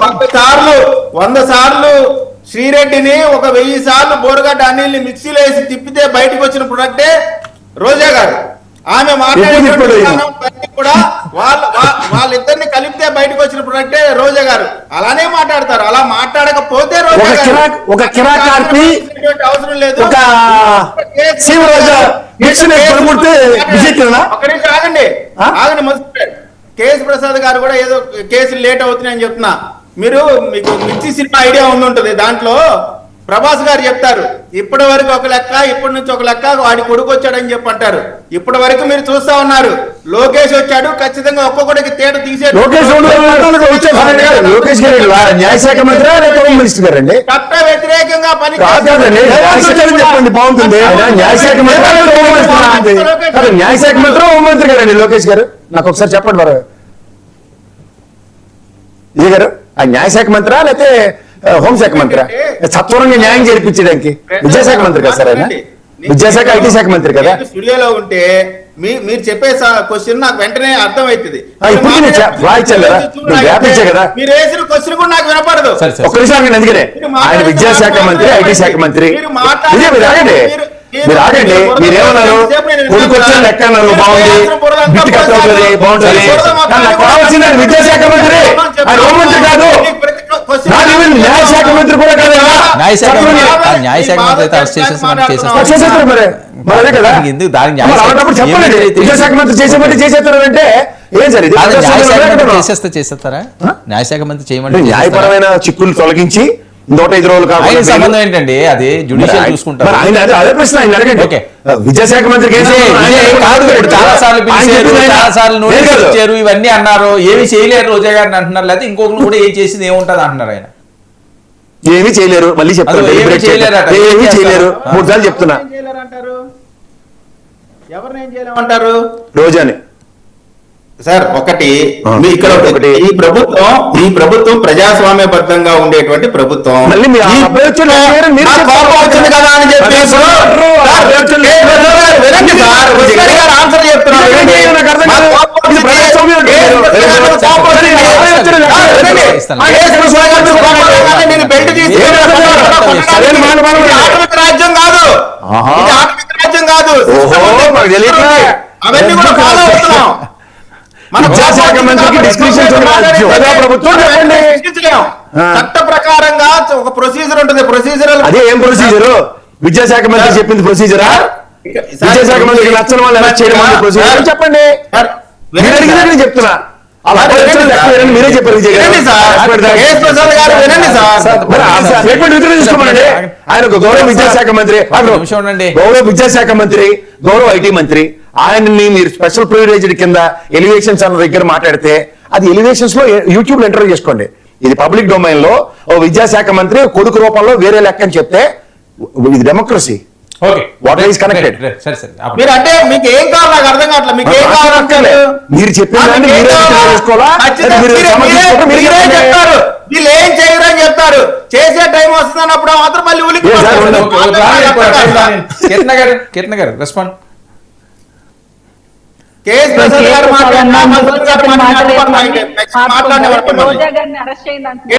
100 సార్లు శ్రీరెడ్డిని 1000 సార్లు బోరగడ్డ అనిల్ని మిక్సీలో వేసి తిప్పితే బయటకు వచ్చిన ప్రొడక్టే రోజా గారు. ఆమె మాట్లాడే కూడా వాళ్ళిద్దరిని కలిపితే బయటకు వచ్చిన ప్రొడక్టే రోజా గారు. అలానే మాట్లాడతారు. అలా మాట్లాడకపోతే అవసరం లేదు. ఆగండి మొదటి కేఎస్ ప్రసాద్ గారు కూడా ఏదో కేసులు లేట్ అవుతున్నాయని చెప్తున్నా. మీకు మిర్చి సినిమా ఐడియా ఉండుంటది. దాంట్లో ప్రభాస్ గారు చెప్తారు, ఇప్పటి వరకు ఒక లెక్క, ఇప్పటి నుంచి ఒక లెక్క, వాడి కొడుకు వచ్చాడని చెప్పి అంటారు. ఇప్పటి వరకు మీరు చూస్తా ఉన్నారు. లోకేష్ వచ్చాడు, ఖచ్చితంగా ఒక్కొక్కడికి తేట తీసే న్యాయశాఖ మంత్రి చట్ట వ్యతిరేకంగా పని బాగుంటుంది. న్యాయశాఖ మంత్రి హోంమంత్రి గారండి లోకేష్ గారు. నాకు ఒకసారి చెప్పండి వారు ఇది గారు, ఆ న్యాయశాఖ మంత్రా లేకపోతే హోంశాఖ మంత్రి? సత్వరంగా న్యాయం చేర్పించడానికి విద్యాశాఖ మంత్రి కదా సార్ ఆయన? విద్యాశాఖ ఐటీ శాఖ మంత్రి కదా. స్టూడియోలో ఉంటే మీరు చెప్పే క్వశ్చన్ నాకు వెంటనే అర్థం అవుతుంది. మీరు వేసిన క్వశ్చన్ కూడా నాకు వినపడదు. ఒక్క నిమిషం ఎందుకనే ఆయన విద్యాశాఖ మంత్రి ఐటీ శాఖ మంత్రి. మీరు ఆగండి. మీరేమన్నారు? కొడుకు వచ్చాను లెక్క అన్నారు, బాగుంది, బిట్టు కట్టవుతుంది, బాగుంటుంది. కావాల్సింది ఆయన విద్యాశాఖ మంత్రి, ఆయన హోంమంత్రి కాదు, న్యాయశాఖ మంత్రి కూడా కాదు. న్యాయశాఖ మంత్రి అయితే అరెస్ట్ చేసేస్తారు మరి అదే కదా. చెప్పండి, విద్యాశాఖ మంత్రి చేసేస్తారు అంటే ఏం సరే చేసేస్తారా? న్యాయశాఖ మంత్రి చేయమంటే న్యాయపరమైన చిక్కులు తొలగించి 105 రోజులు కావాలి. సంబంధం ఏంటండి? అది జ్యుడిషియల్ చూసుకుంటారు. అదే ప్రశ్న ఆయన అడగండి. విద్యాశాఖ మంత్రి చాలా సార్లు నోటీసులు ఇచ్చారు, ఇవన్నీ అన్నారు, ఏమి చేయలేరు రోజా గారిని అంటున్నారు. లేకపోతే ఇంకొకరు కూడా ఏం చేసింది ఏముంటది అంటున్నారు. ఆయన ఏమీ చేయలేరు, మళ్ళీ చెప్తారు ఏమీ చేయలేరు. 3 సార్లు చెప్తున్నా. ఎవరిని ఏం చేయలేమంటారు? రోజాని సార్ ఒకటి ఇక్కడ ఈ ప్రభుత్వం ప్రజాస్వామ్యబద్ధంగా ఉండేటువంటి ప్రభుత్వం. ఆన్సర్ చెప్తున్నారు. రాజ్యం కాదు, రాజ్యం కాదు. అవన్నీ కూడా ఫాలో అవుతున్నాం. విద్యాశాఖ మంత్రికి చట్ట ప్రకారంగా ఒక ప్రొసీజర్ ఉంటుంది. ప్రొసీజర్ అదే ఏం ప్రొసీజర్? విద్యాశాఖ మంత్రి చెప్పింది ప్రొసీజరా? విద్యాశాఖ మంత్రికి నచ్చని వాళ్ళు ఎలా చేయడం ప్రొసీజర్ చెప్పండి. మీరు అడిగితే నేను చెప్తున్నా. మీరే చెప్పారు. ఆయన గౌరవ విద్యాశాఖ మంత్రి, గౌరవ విద్యాశాఖ మంత్రి, గౌరవ ఐటీ మంత్రి, ఆయన్ని మీరు స్పెషల్ ప్రివిలేజ్డ్ కింద ఎలివేషన్స్ అన్న దగ్గర మాట్లాడితే అది ఎలివేషన్స్ లో యూట్యూబ్ లో ఇంటర్వ్యూ చేసుకోండి. ఇది పబ్లిక్ డొమైన్ లో ఓ విద్యాశాఖ మంత్రి కొడుకు రూపంలో వేరే లెక్క అని చెప్తే ఇది డెమోక్రసీ. మీరు అంటే మీకు ఏం కావాలి నాకు అర్థం కావట్లేదు. మీకు ఏం కావాలి? మీరు చెప్పిన చెప్తారు, వీళ్ళు ఏం చేయరు అని చెప్తారు. చేసే టైం వస్తుందన్నప్పుడు మాత్రం మళ్ళీ ఉలికి కీర్తన గారు రెస్పాండ్. కేఎస్ ప్రసాద్ గారు మాట్లాడిన